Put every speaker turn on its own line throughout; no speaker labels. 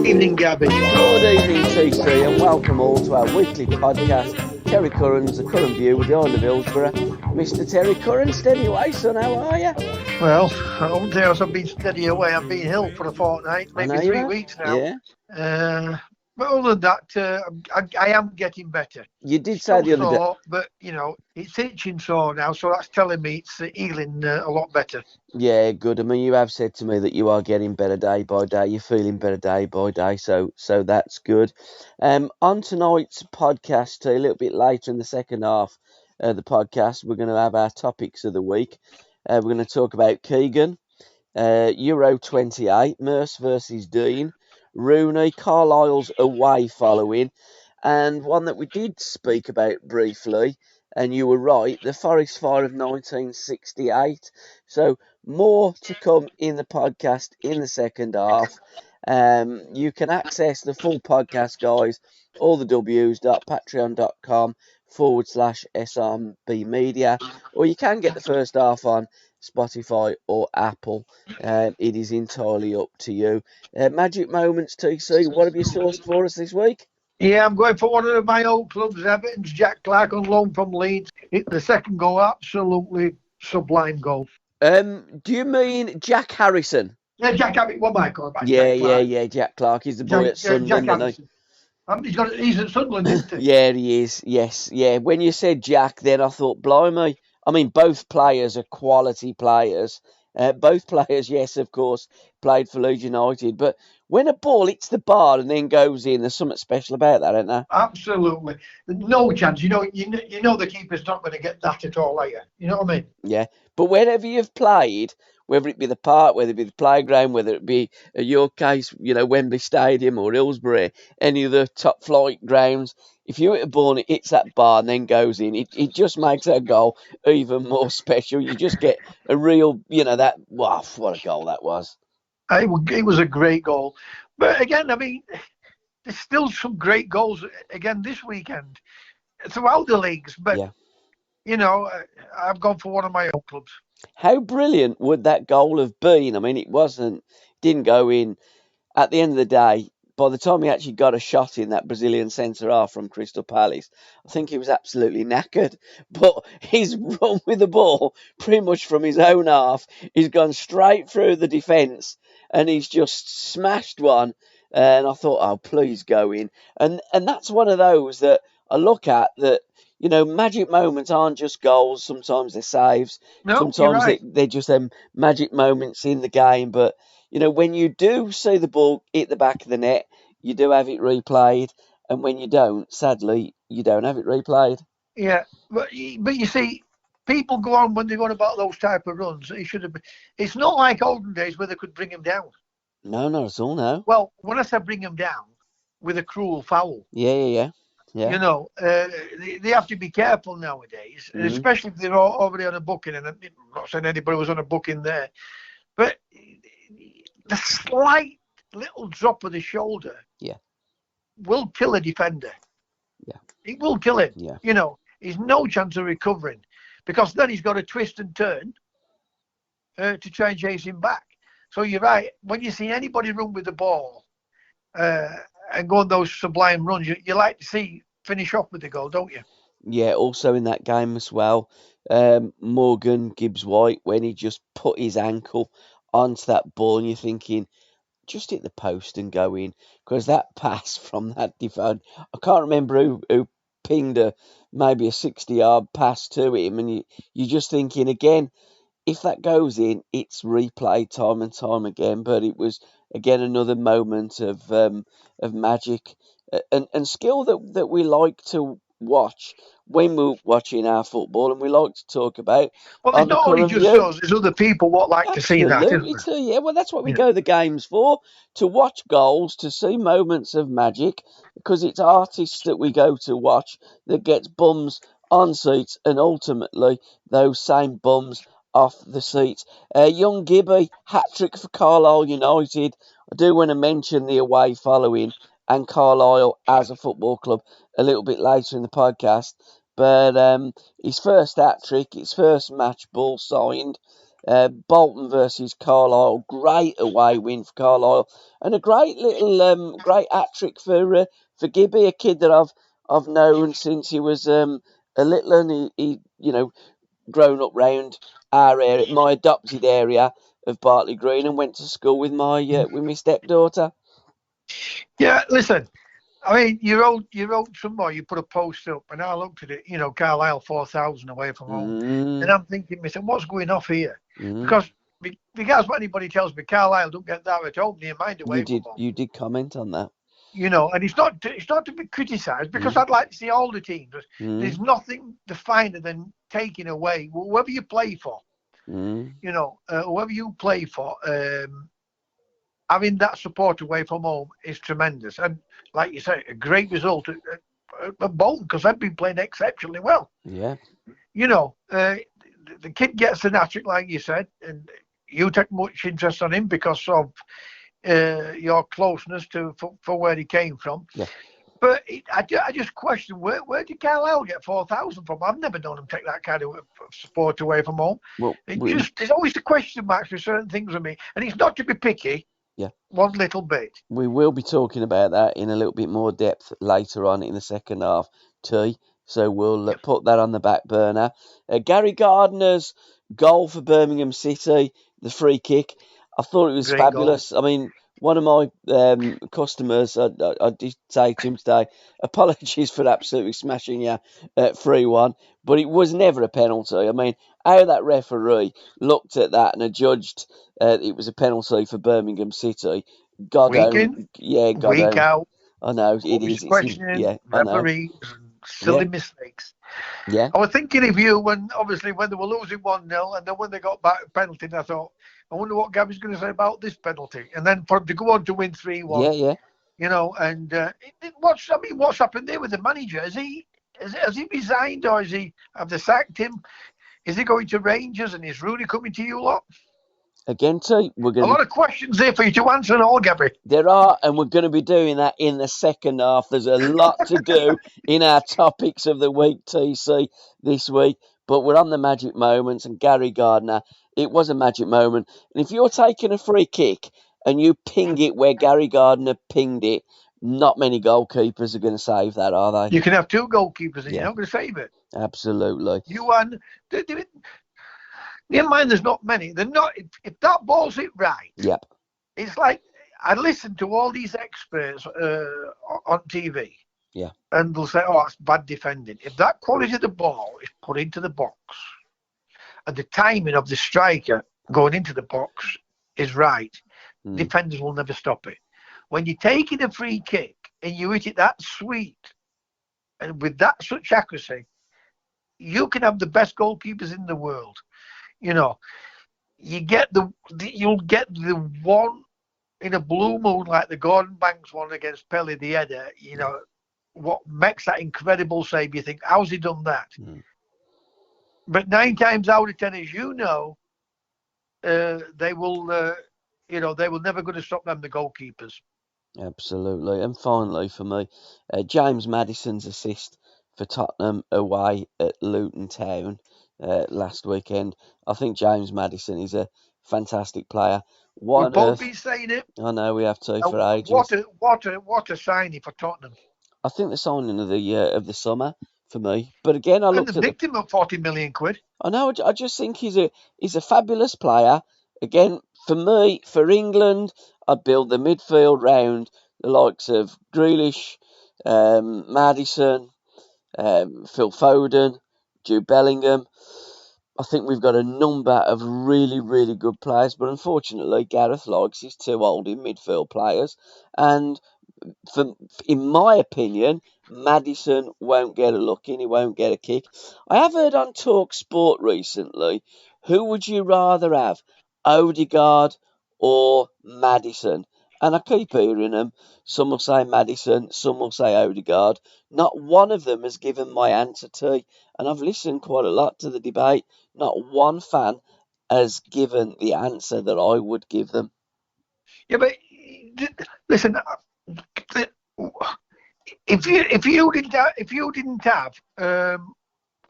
Evening, Gabby.
Good evening, TC, and welcome all to our weekly podcast, Terry Currans, the Curran View with the Isle of Hillsborough. Mr. Terry Curran, steady away, son, how are you?
Well, I won't say I've been steady away. I've been ill for a fortnight,
I know
maybe
you
3
have.
weeks now.
Yeah.
But other than that, I am getting better.
You did say
Still
the other day.
sore, but, it's itching sore now, so that's telling me it's healing a lot better.
Yeah, good. I mean, you have said to me that you are getting better day by day. You're feeling better day by day, so that's good. On tonight's podcast, a little bit later in the second half of the podcast, we're going to have our topics of the week. We're going to talk about Keegan, Euro 28, Merce versus Dean, Rooney, Carlisle's away following, and one that we did speak about briefly, and you were right, the Forest Fire of 1968. So more to come in the podcast in the second half. You can access the full podcast, guys, all the w's.patreon.com/SRB Media, or you can get the first half on Spotify or Apple. It is entirely up to you. Magic Moments, TC, what have you sourced for us this week?
Yeah, I'm going for one of my old clubs, Everton's Jack Clark on loan from Leeds. The second goal, absolutely sublime goal.
Do you mean Jack Harrison?
Yeah, Jack Abbott, what am I called?
Yeah, Jack Clark. He's the boy at Sunderland,
Jack
isn't he?
He's at Sunderland, isn't he?
Yeah, he is. Yes, yeah. When you said Jack, then I thought, blimey. I mean, both players are quality players. Both players, yes, of course, played for Leeds United. But when a ball hits the bar and then goes in, there's something special about that, isn't there?
Absolutely, no chance. You know the keeper's not going to get that at all later. You know what I mean?
Yeah, but wherever you've played, whether it be the park, whether it be the playground, whether it be, in your case, Wembley Stadium or Hillsborough, any of the top flight grounds, if you hit a ball and it hits that bar and then goes in, it just makes that goal even more special. You just get a real, wow, what a goal that was.
It was a great goal. But again, I mean, there's still some great goals again this weekend throughout the leagues. But,
yeah.
I've gone for one of my own clubs.
How brilliant would that goal have been? I mean, didn't go in. At the end of the day, by the time he actually got a shot in, that Brazilian centre-half from Crystal Palace, I think he was absolutely knackered. But he's run with the ball pretty much from his own half. He's gone straight through the defence and he's just smashed one. And I thought, oh, please go in. And that's one of those that I look at that, magic moments aren't just goals. Sometimes they're saves.
No,
Sometimes
you're right.
they're just them magic moments in the game. But when you do see the ball hit the back of the net, you do have it replayed. And when you don't, sadly, you don't have it replayed.
Yeah, but you see, people go on when they go on about those type of runs. It should have been. It's not like olden days where they could bring him down.
No, not at all, no.
Well, when I say bring him down with a cruel foul.
Yeah.
They have to be careful nowadays, especially if they're already on a booking. And I'm not saying anybody was on a booking there, but the slight little drop of the shoulder will kill a defender.
Yeah.
It will kill him.
Yeah.
He's no chance of recovering because then he's got to twist and turn to try and chase him back. So you're right. When you see anybody run with the ball and go on those sublime runs, you like to see finish off with the goal, don't you?
Yeah, also in that game as well, Morgan Gibbs-White, when he just put his ankle onto that ball and you're thinking, just hit the post and go in. Because that pass from that defender, I can't remember who pinged maybe a 60-yard pass to him. And you're just thinking, again, if that goes in, it's replayed time and time again. But it was, again, another moment of magic and skill that we like to watch when we're watching our football, and we like to talk about.
Well, it's not only just us; there's other people what like to see that.
Absolutely, too. Yeah, well, that's what we go to the games for, to watch goals, to see moments of magic, because it's artists that we go to watch that gets bums on seats, and ultimately those same bums off the seats. Young Gibby, hat-trick for Carlisle United. I do want to mention the away following and Carlisle as a football club a little bit later in the podcast. But his first hat-trick, his first match ball signed, Bolton versus Carlisle, great away win for Carlisle, and a great little great hat-trick for Gibby, a kid that I've known since he was a little, and he grown up round our area, my adopted area of Bartley Green, and went to school with my stepdaughter.
Yeah, listen. I mean, you wrote some more. You put a post up, and I looked at it. Carlisle 4,000 away from home, and I'm thinking, myself, what's going off here? Because regardless what anybody tells me, Carlisle don't get that at home. Near mind away from home.
You did comment on that.
And it's not to be criticised, because I'd like to see all the teams. There's nothing finer than taking away whoever you play for. Whoever you play for, having that support away from home is tremendous. And like you say, a great result at Bolton, because they've been playing exceptionally well.
Yeah.
The kid gets the hat-trick, like you said, and you take much interest on him because of your closeness for where he came from.
Yeah.
But I just question, where did Carlisle get 4,000 from? I've never known him take that kind of support away from home.
Well,
there's always the question marks with certain things with me, and it's not to be picky.
Yeah.
One little bit.
We will be talking about that in a little bit more depth later on in the second half, T. So we'll put that on the back burner. Gary Gardner's goal for Birmingham City, the free kick, I thought it was
Great
fabulous.
goal.
I mean, one of my customers, I did say to him today, apologies for absolutely smashing you 3-1, but it was never a penalty. I mean, how that referee looked at that and adjudged it was a penalty for Birmingham City. God
Week
only,
in,
yeah, God
week
only.
out.
I know it
Always
is.
questioning
I know.
referees and silly mistakes.
Yeah.
I was thinking of you when they were losing 1-0, and then when they got back a penalty, and I thought, I wonder what Gavin's going to say about this penalty. And then for him to go on to win 3-1.
Yeah.
And what's happened there with the manager? Has he resigned, or have they sacked him? Is he going to Rangers, and is Rooney coming to you lot?
Again, T, we're going
a lot of questions there for you to answer, and all, Gabby.
There are, and we're going to be doing that in the second half. There's a lot to do in our topics of the week, TC, this week. But we're on the magic moments, and Gary Gardner, it was a magic moment. And if you're taking a free kick and you ping it where Gary Gardner pinged it, not many goalkeepers are going to save that, are they?
You can have two goalkeepers, and you're not going to save it.
Absolutely.
Never mind, there's not many. They're not. If that ball's hit right,
yep.
It's like I listen to all these experts on TV.
Yeah.
And they'll say, "Oh, it's bad defending." If that quality of the ball is put into the box, and the timing of the striker going into the box is right, defenders will never stop it. When you're taking a free kick and you hit it that sweet and with that such accuracy, you can have the best goalkeepers in the world. You'll get the one in a blue moon, like the Gordon Banks one against Pelly the header. What makes that incredible save? You think, how's he done that? But 9 times out of 10, as they will never going to stop them, the goalkeepers.
Absolutely. And finally, for me, James Maddison's assist for Tottenham away at Luton Town last weekend. I think James Maddison is a fantastic player.
We've both been saying it.
I know we have to for ages.
What a signing for Tottenham.
I think the signing of the summer for me. But again, I looked at the
victim of 40 million quid.
I know. I just think he's a fabulous player. Again, for me, for England, I'd build the midfield round the likes of Grealish, Maddison, Phil Foden, Jude Bellingham. I think we've got a number of really, really good players, but unfortunately, Gareth likes his two holding midfield players, and in my opinion, Maddison won't get a look in, he won't get a kick. I have heard on Talk Sport recently, who would you rather have, Odegaard or Maddison? And I keep hearing them. Some will say Maddison, some will say Odegaard. Not one of them has given my answer to, and I've listened quite a lot to the debate. Not one fan has given the answer that I would give them.
Yeah, but listen, if you didn't have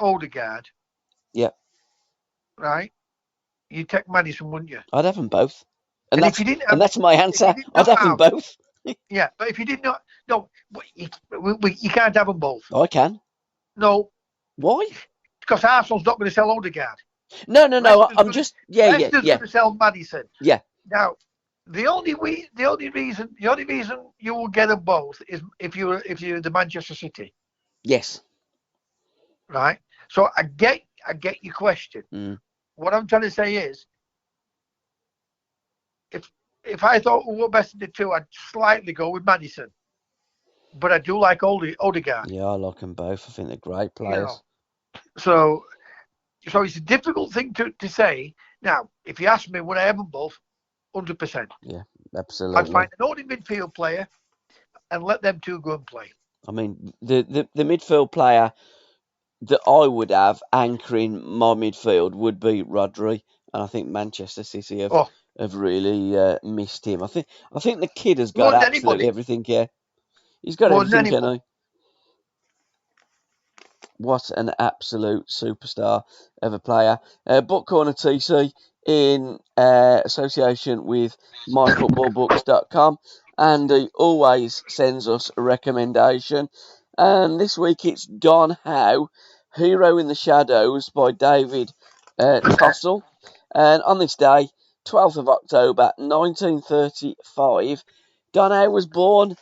Odegaard,
Yeah.
right? You'd take Maddison, wouldn't you?
I'd have them both. And
And if
that's
you didn't
and
have,
that's my
if you
answer.
did
I'd
not
have them
have,
both.
yeah, but if you did not, no, you can't have them both.
I can.
No,
Why?
because Arsenal's not going to sell Odegaard.
No, no, no.
Leicester's
I'm
going to,
just
Leicester's
yeah.
going to sell Maddison.
Yeah.
Now, the only reason you will get them both is if you're the Manchester City,
Yes.
right? So I get your question.
Mm.
What I'm trying to say is, if I thought we were best of the two, I'd slightly go with Maddison, but I do like Odegaard.
Yeah, I like them both. I think they're great
You know,
players.
so it's a difficult thing to say. Now, if you ask me, would I have them both? 100%.
Yeah,
I'd
absolutely.
find an holding midfield player and let them two go and play.
I mean, the midfield player that I would have anchoring my midfield would be Rodri, and I think Manchester City
Oh,
have really missed him. I think the kid has got
more than
absolutely
anybody.
everything. Yeah, he's got
More than
everything, can
anyone.
he? What an absolute superstar of a player. Book Corner TC in association with myfootballbooks.com. And he always sends us a recommendation. And this week it's Don Howe, Hero in the Shadows by David Tossell. And on this day, 12th of October 1935, Don Howe was born,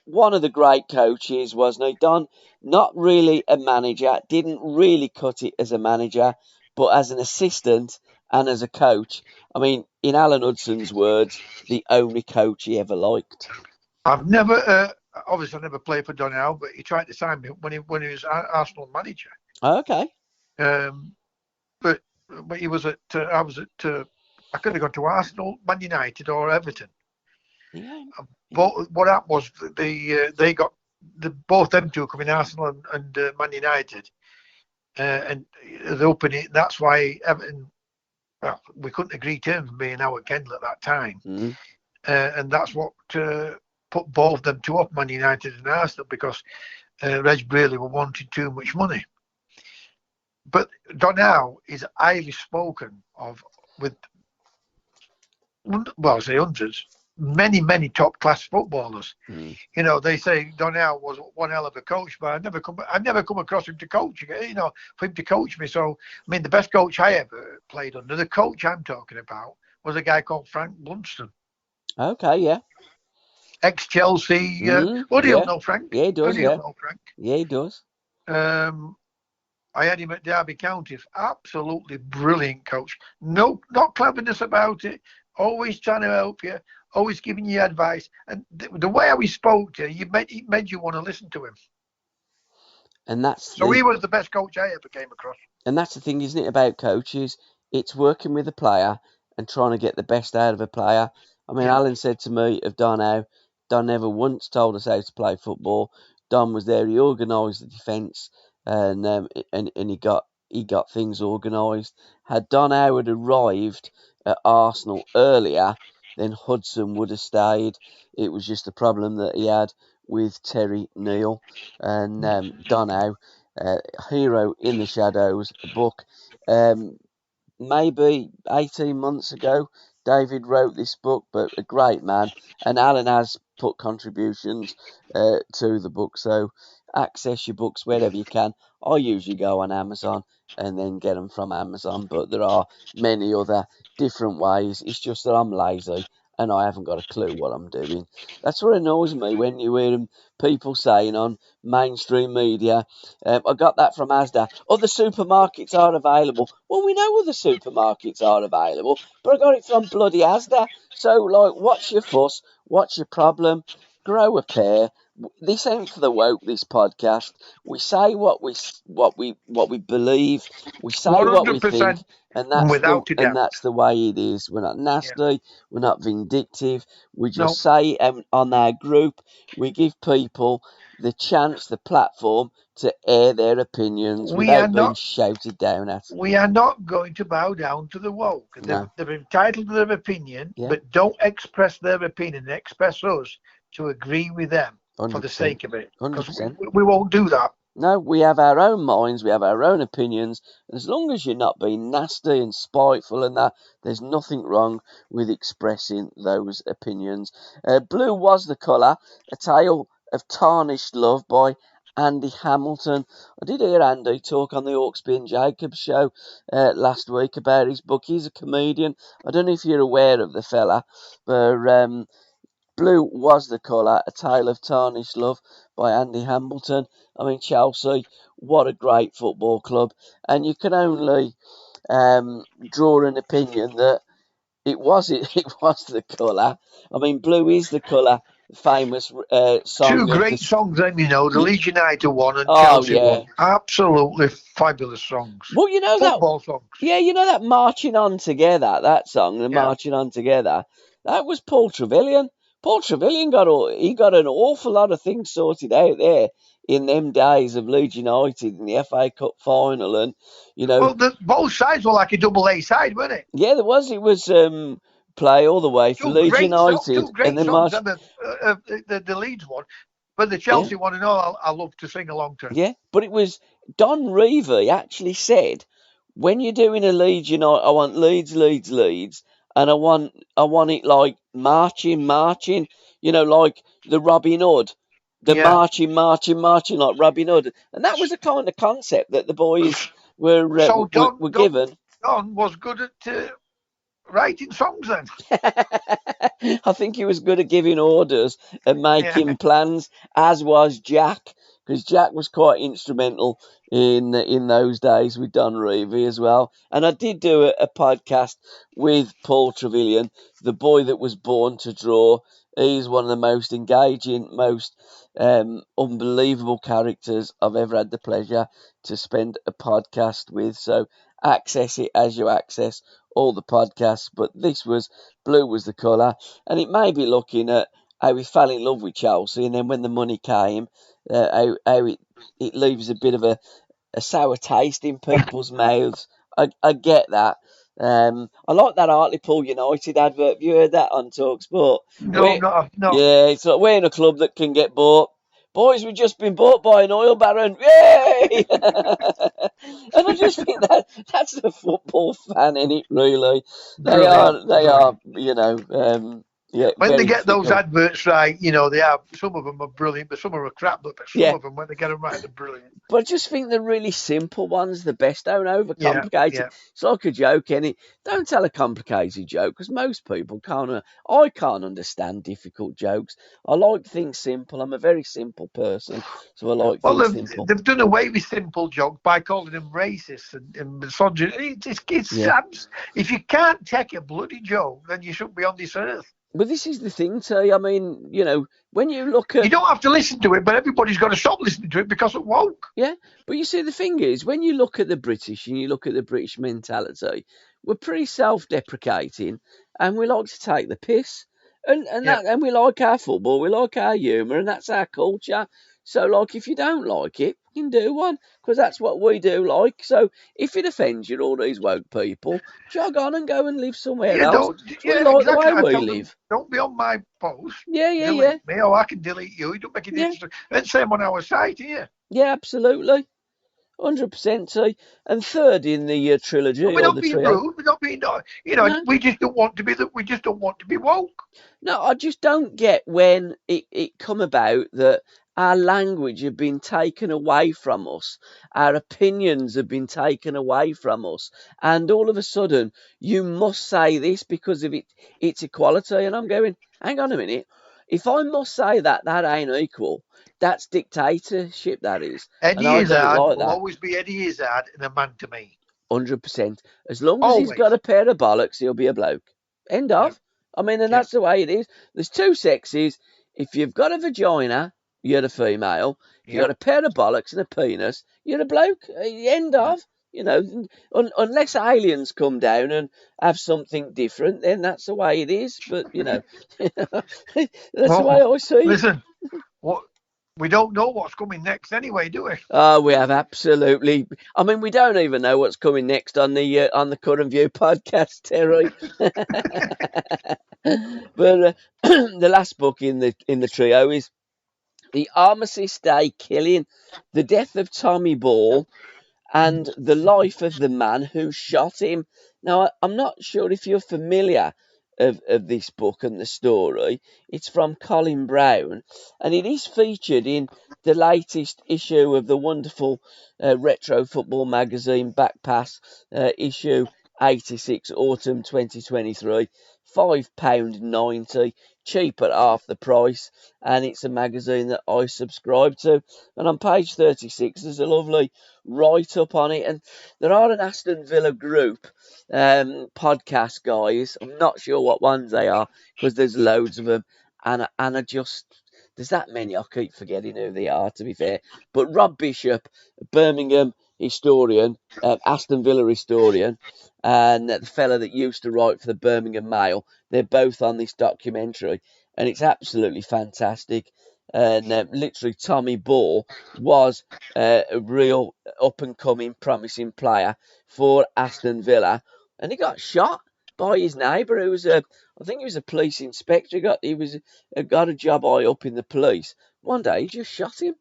one of the great coaches, wasn't he? Don, not really a manager, didn't really cut it as a manager, but as an assistant and as a coach. I mean, in Alan Hudson's words, the only coach he ever liked.
I've never, obviously, I never played for Donnell, but he tried to sign me when he was Arsenal manager.
Okay.
But he was I was at, I could have gone to Arsenal, Man United, or Everton.
Yeah.
But what happened was they got both them two coming, Arsenal and Man United, and they opened it. That's why Everton. Well, we couldn't agree terms with being our Kendall at that time, and that's what put both them two up, Man United and Arsenal, because Reg Brearley were wanting too much money. But Donnell is highly spoken of with, well, I say hundreds, many top class footballers. You know, they say Donnell was one hell of a coach, but I never come across him to coach. You know, for him to coach me. So I mean, the best coach I ever played under, the coach I'm talking about, was a guy called Frank Blunston.
Okay, yeah.
Ex Chelsea. What do you know, Frank?
Yeah, he does.
Do you
Yeah,
know Frank?
Yeah, he does.
I had him at Derby County. Absolutely brilliant coach. No, not cleverness about it. Always trying to help you. Always giving you advice. And the way he spoke to you, it made you want to listen to him.
And
he was the best coach I ever came across.
And that's the thing, isn't it, about coaches? It's working with a player and trying to get the best out of a player. I mean, Alan said to me of Don Howe, Don never once told us how to play football. Don was there, he organised the defence, and he got things organised. Had Don Howe had arrived at Arsenal earlier, then Hudson would have stayed. It was just a problem that he had with Terry Neal. And Don Howe, Hero in the Shadows, a book. Maybe 18 months ago, David wrote this book, but a great man. And Alan has put contributions to the book, so access your books wherever you can. I usually go on Amazon and then get them from Amazon, but there are many other different ways. It's just that I'm lazy and I haven't got a clue what I'm doing. That's what annoys me when you hear people saying on mainstream media, I got that from Asda, other supermarkets are available. Well, we know other supermarkets are available, but I got it from bloody Asda. So, like, what's your fuss? What's your problem? Grow a pair. This ain't for the woke, this podcast. We say what we believe. We say what we think,
100%,
and that's
without a doubt.
the way it is. We're not nasty. Yeah. We're not vindictive. We just
No.
say on our group, we give people the chance, the platform to air their opinions without being shouted down at.
We are not going to bow down to the woke.
No.
They're entitled to their opinion, but don't express their opinion. Express us to agree with them
100%.
for the sake of it.
100%.
We won't do that.
No, we have our own minds, we have our own opinions. As long as you're not being nasty and spiteful and that, there's nothing wrong with expressing those opinions. Blue was the colour, a tale of tarnished love by Andy Hamilton. I did hear Andy talk on the Hawksby and Jacobs show last week about his book. He's a comedian. I don't know if you're aware of the fella, but Blue was the colour, A Tale of Tarnished Love by Andy Hamilton. I mean, Chelsea, what a great football club. And you can only draw an opinion that it was the colour. I mean, blue is the colour, famous
Two
song of
great
the.
songs, then, the Leeds United one and
Oh,
Chelsea
yeah.
one. Absolutely fabulous songs.
Well, you know that.
Football songs.
Yeah, you know that Marching On Together, that song, the
Yeah.
Marching On Together, that was Paul Trevelyan. Paul Trevelyan got an awful lot of things sorted out there in them days of Leeds United in the FA Cup final, and
Well, both sides were like a double A side, weren't it?
yeah, it was play all the way for Leeds United,
Two
and
great
then
songs,
March.
and the Leeds one, but the
Yeah,
Chelsea one and all, I love to sing along to.
yeah, but it was Don Revie actually said, when you're doing a Leeds United, I want Leeds, Leeds, Leeds, and I want it like marching, marching, like the Robin Hood, the
Yeah.
marching, marching, marching like Robin Hood, and that was the kind of concept that the boys
So
were given.
Don was good at writing songs then.
I think he was good at giving orders and
Yeah.
making plans, as was Jack, because Jack was quite instrumental in those days with Don Revie as well. And I did do a podcast with Paul Trevelyan, the boy that was born to draw. He's one of the most engaging, most unbelievable characters I've ever had the pleasure to spend a podcast with. So access it as you access all the podcasts, but this was blue was the colour, and it may be looking at how we fell in love with Chelsea, and then when the money came, how it leaves a bit of a sour taste in people's mouths. I get that. I like that Hartlepool United advert. Have you heard that on Talksport?
No, no.
Yeah, it's like we're in a club that can get bought. Boys, we've just been bought by an oil baron. Yay! And I just think that's the football fan in it, really.
Brilliant.
They
Brilliant.
are, yeah,
When they
very
get those
fickle.
adverts right, they are, some of them are brilliant, but some are crap. But some
Yeah,
of them, when they get them right, they're brilliant.
but I just think the really simple ones the best. Don't
Yeah,
overcomplicate it.
yeah.
It's like a joke, any. Don't tell a complicated joke because most people can't. I can't understand difficult jokes. I like things simple. I'm a very simple person, so I like
Well,
things simple.
they've done away with simple jokes by calling them racist and misogynist. It's
Yeah.
sad. If you can't take a bloody joke, then you shouldn't be on this earth.
But this is the thing, T. I mean, when you look
You
at.
don't have to listen to it, but everybody's got to stop listening to it because it woke.
Yeah, but you see, the thing is, when you look at the British and you look at the British mentality, we're pretty self-deprecating, and we like to take the piss,
Yeah.
and we like our football, we like our humour, and that's our culture. So, like, if you don't like it, you can do one because that's what we do like. So, if it offends you, all these woke people, jog on and go and live somewhere
Yeah,
else.
don't.
We
Yeah,
like the
exactly.
way
I
we
tell them,
live.
don't be on my post.
Yeah, yeah, yeah,
Delete me, or I can delete you. It don't make it
yeah,
interesting. And same on our site here.
yeah, absolutely. 100%. See, and third in the
And
trilogy
we're
or
not
the
being
trio.
rude. We're not being.
No,
We just don't want to be. We just don't want to be woke.
no, I just don't get when it come about that our language have been taken away from us, our opinions have been taken away from us, and all of a sudden you must say this because of it's equality. And I'm going, hang on a minute. If I must say that, that ain't equal. That's dictatorship, that is. And
Eddie
I don't
Izzard
like
will
that.
always be Eddie Izzard and a man to me.
100%. As long as he's got
Always.
a pair of bollocks, he'll be a bloke. End
Yeah.
of. I mean, and
Yeah.
that's the way it is. There's two sexes. If you've got a vagina, you're a female. If you've
Yeah.
got a pair of bollocks and a penis, you're a bloke. End of. Unless aliens come down and have something different, then that's the way it is. But, that's the way
Well,
I see it.
listen. What we don't know what's coming next anyway, do we?
Oh, we have absolutely. I mean, we don't even know what's coming next on the Curran View podcast, Terry. But the last book in the trio is The Armistice Day Killing, The Death of Tommy Ball, and The Life of the Man Who Shot Him. Now, I'm not sure if you're familiar of this book and the story. It's from Colin Brown, and it is featured in the latest issue of the wonderful retro football magazine Back Pass, issue 86, autumn 2023. £5.90, cheap at half the price, and it's a magazine that I subscribe to. And on page 36, there's a lovely write up on it, and there are an Aston Villa group podcast guys. I'm not sure what ones they are because there's loads of them, and I just there's that many I keep forgetting who they are, to be fair. But Rob Bishop, Birmingham historian, Aston Villa historian, and the fella that used to write for the Birmingham Mail, they're both on this documentary, and it's absolutely fantastic. And literally, Tommy Ball was a real up and coming, promising player for Aston Villa, and he got shot by his neighbour, who was I think he was a police inspector. Got a job high up in the police. One day, he just shot him.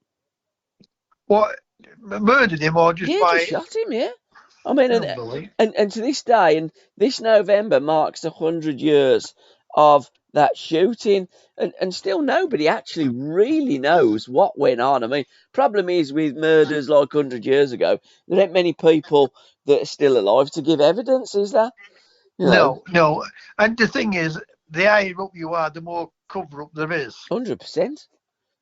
What, murdered him or just
Yeah,
by?
just shot him. Yeah, I mean,
Unbelievable.
and to this day, and this November marks 100 years of that shooting, and still nobody actually really knows what went on. I mean, problem is with murders like 100 years ago, there ain't many people that are still alive to give evidence, is there? You know,
No. And the thing is, the higher up you are, the more cover up there is.
100%.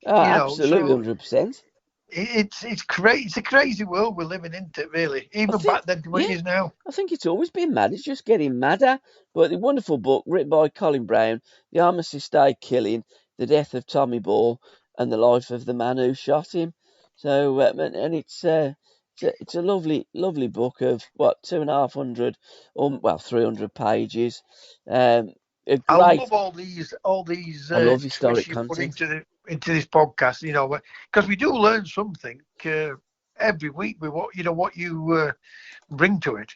Oh,
You know,
absolutely
so
100%.
it's crazy. It's a crazy world we're living into, really.
I
Even
think,
back then to what it
yeah,
is now.
I think it's always been mad. It's just getting madder. But the wonderful book written by Colin Brown, The Armistice Day Killing, The Death of Tommy Ball, and The Life of the Man Who Shot Him. So, and it's a lovely, lovely book of what, 250, well, 300 pages. A
I
great,
love all these
I love
twists
historic
you put
content.
into this podcast. You know, because we do learn something every week with what you bring to it.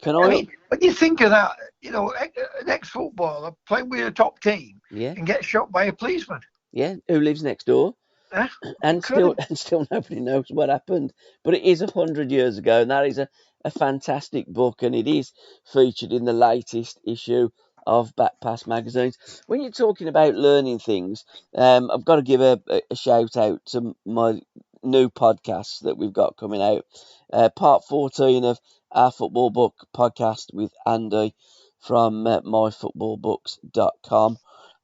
Can
I
I?
mean, when you think of that, an ex-footballer playing with a top team
Yeah,
and get shot by a policeman.
yeah. Who lives next door?
Eh?
and still
Incredible.
and still nobody knows what happened. But it is 100 years ago, and that is a fantastic book, and it is featured in the latest issue of Backpass magazines. When you're talking about learning things, I've got to give a shout out to my new podcasts that we've got coming out. Part 14 of our football book podcast with Andy from myfootballbooks.com,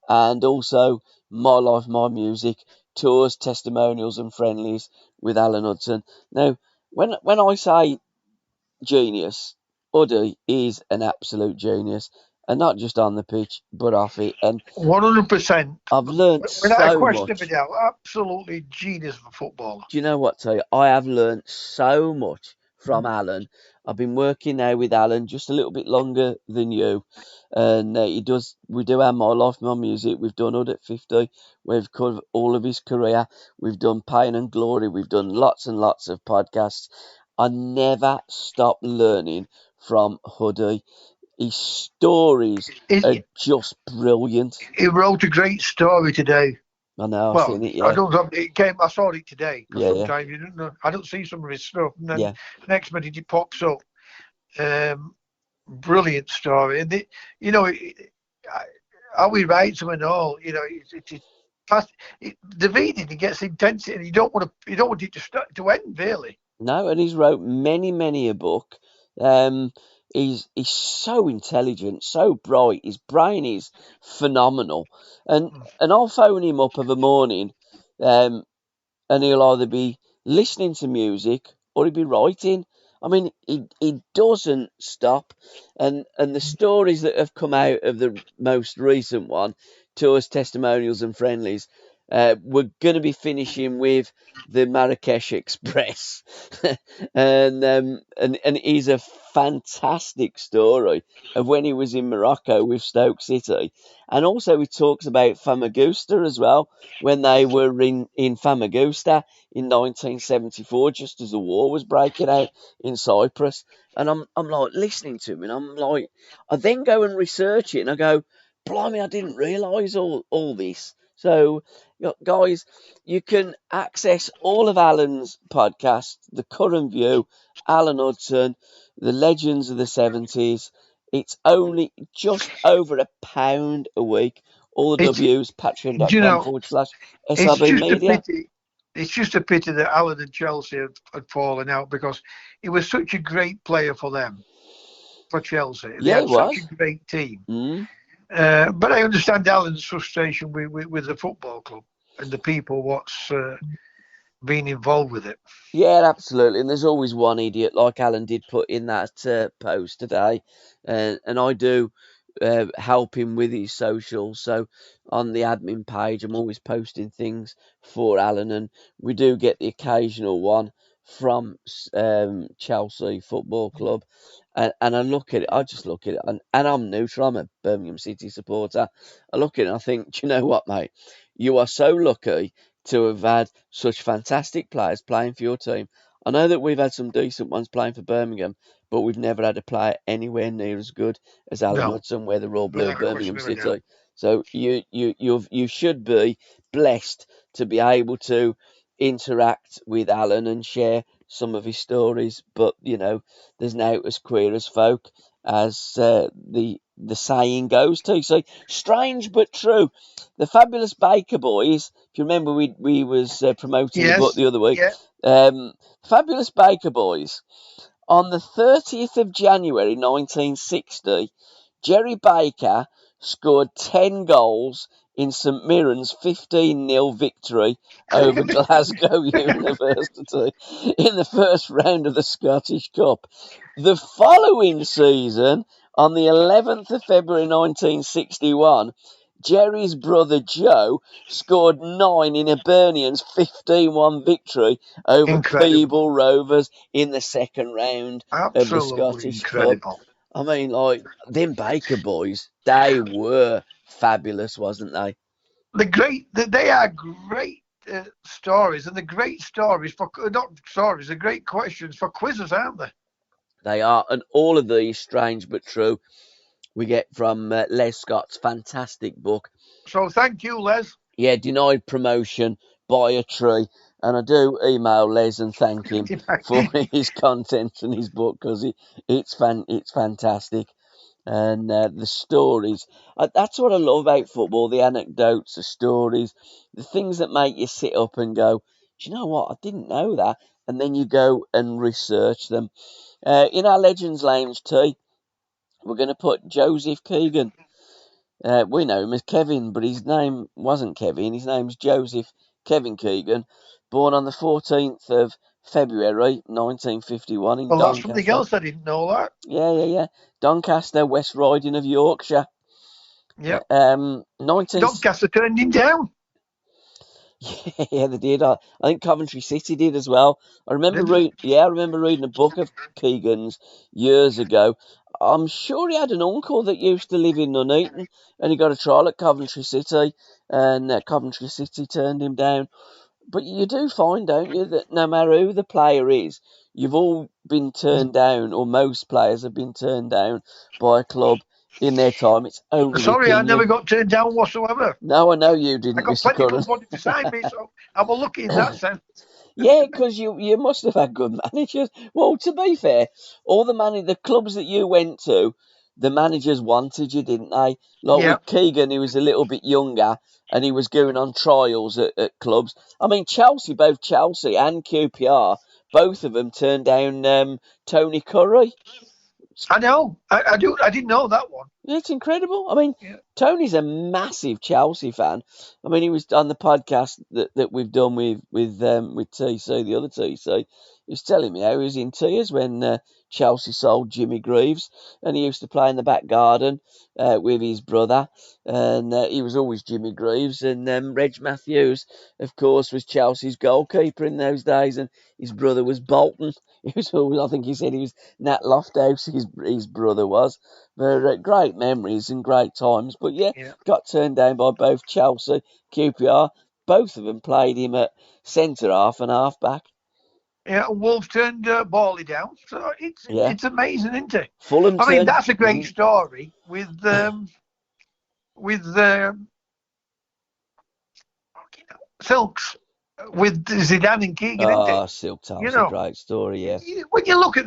and also My Life, My Music, tours, testimonials, and friendlies with Alan Hudson. Now, when I say genius, Uddy is an absolute genius, and not just on the pitch, but off it. And
100%.
I've learnt
Without a
so
question of a
much.
doubt, absolutely genius of a footballer.
Do you know what, Tay? I have learnt so much from
Mm.
Alan. I've been working now with Alan just a little bit longer than you, and he does. We do our My Life, My Music. We've done Ud at 50. We've covered all of his career. We've done Pain and Glory. We've done lots and lots of podcasts. I never stop learning from Huddy. His stories are
He,
just brilliant.
he wrote a great story today.
I know. I've
Well,
seen it.
I
Yeah,
don't know. It came. I saw it today because
yeah, yeah,
sometimes you don't know. I don't see some of his stuff, and then
yeah.
next minute it pops up. Um, Brilliant story, and how he writes them and all. It's fast. The reading it gets intense, and you don't want it to start to end really.
No, and he's wrote many, many a book. Um, he's so intelligent, so bright. His brain is phenomenal, and
Mm.
and I'll phone him up of a morning, um, and he'll either be listening to music or he'll be writing. I mean, he doesn't stop, and the stories that have come out of the most recent one, tours, testimonials, and friendlies, we're going to be finishing with the Marrakesh Express, and it is a fantastic story of when he was in Morocco with Stoke City, and also he talks about Famagusta as well when they were in Famagusta in 1974, just as the war was breaking out in Cyprus. And I'm like listening to him, and I'm like, I then go and research it, and I go, blimey, I didn't realise all this. So, guys, you can access all of Alan's podcasts, the Curran View, Alan Hudson, the Legends of the 70s. It's only just over £1 a week. All the
It's,
W's,
you
patreon.com
know,
forward slash
it's
SRB
just a
Media.
pity. It's just a pity that Alan and Chelsea had fallen out because he was such a great player for them, for Chelsea. They
Yeah,
had
it
such a
was.
great team.
Mm.
But I understand Alan's frustration with the football club and the people what's been involved with it.
Yeah, absolutely. And there's always one idiot, like Alan did put in that post today. And I do help him with his socials. So on the admin page, I'm always posting things for Alan. And we do get the occasional one from Chelsea Football Club. And I look at it, I just look at it. And I'm neutral, I'm a Birmingham City supporter. I look at it and I think, do you know what, mate? You are so lucky to have had such fantastic players playing for your team. I know that we've had some decent ones playing for Birmingham, but we've never had a player anywhere near as good as Alan
No,
Hudson, where they're all blue of
without question
Birmingham
of a doubt.
City. So you should be blessed to be able to interact with Alan and share some of his stories. But there's now as queer as folk, as the saying goes. To so strange but true. The Fabulous Baker Boys. If you remember, we was promoting the book
Yes,
the other week.
yeah,
Fabulous Baker Boys. On the 30th of January 1960, Jerry Baker scored 10 goals in St Mirren's 15-0 victory over Glasgow University in the first round of the Scottish Cup. The following season, on the 11th of February 1961, Jerry's brother Joe scored 9 in Hibernian's 15-1 victory over
incredible,
Peeble Rovers in the second round of the
absolutely
Scottish Cup.
incredible.
I mean, like, them Baker boys, they were fabulous, wasn't they?
They are great stories, and the great stories for not stories, the great questions for quizzes, aren't they?
They are. And all of these, strange but true, we get from Les Scott's fantastic book.
So thank you, Les.
Yeah, denied promotion by a tree. And I do email Les and thank him for his content and his book because it's fantastic. And the stories. That's what I love about football, the anecdotes, the stories, the things that make you sit up and go, do you know what? I didn't know that. And then you go and research them. In our Legends Lounge tea, we're going to put Joseph Keegan. We know him as Kevin, but his name wasn't Kevin. His name's Joseph Kevin Keegan, born on the 14th of February 1951 in
Well, that's something
Doncaster.
else I didn't know that.
Yeah. Doncaster, West Riding of Yorkshire.
Yep.
19...
Doncaster turned him down.
Yeah, they did. I think Coventry City did as well. I remember
Did they?
I remember reading a book of Keegan's years ago. I'm sure he had an uncle that used to live in Nuneaton, and he got a trial at Coventry City, and Coventry City turned him down. But you do find, don't you, that no matter who the player is, you've all been turned down, or most players have been turned down by a club in their time. It's only the
Sorry, I never
opinion.
got turned down whatsoever.
No, I know you
I
didn't,
got
Mr.
plenty of
Curran.
clubs wanting to sign me, so I'm lucky in that sense.
Yeah, because you must have had good managers. Well, to be fair, all the clubs that you went to, the managers wanted you, didn't they? Like
Yeah.
with Keegan, he was a little bit younger, and he was going on trials at clubs. I mean, both Chelsea and QPR, both of them turned down Tony Curry.
I know. I do. I didn't know that one.
It's incredible. I mean,
Yeah.
Tony's a massive Chelsea fan. I mean, he was on the podcast that we've done with TC, the other TC. He was telling me how he was in tears when Chelsea sold Jimmy Greaves, and he used to play in the back garden with his brother, and he was always Jimmy Greaves. And Reg Matthews, of course, was Chelsea's goalkeeper in those days, and his brother was Bolton. He was always, I think he said he was Nat Lofthouse. His brother was. But great memories and great times. But yeah,
Yeah.
got turned down by both Chelsea, QPR. Both of them played him at centre half and half back.
Yeah. Wolves turned Bally down. So
Yeah.
it's amazing, isn't it?
Fulham
I mean,
turned.
that's a great story with Silks with Zidane and Keegan, isn't
Oh,
it?
Silk
You
tells a
know,
great story, yeah.
when you look at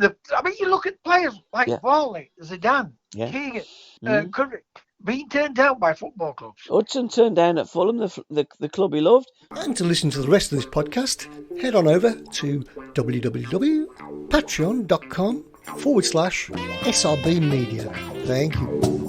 you look at players like
Yeah.
Varley, Zidane,
Yeah.
Keegan,
Mm.
Curran, being turned down by football clubs.
Hudson turned down at Fulham, the club he loved.
And to listen to the rest of this podcast, head on over to www.patreon.com/SRB Media. Thank you.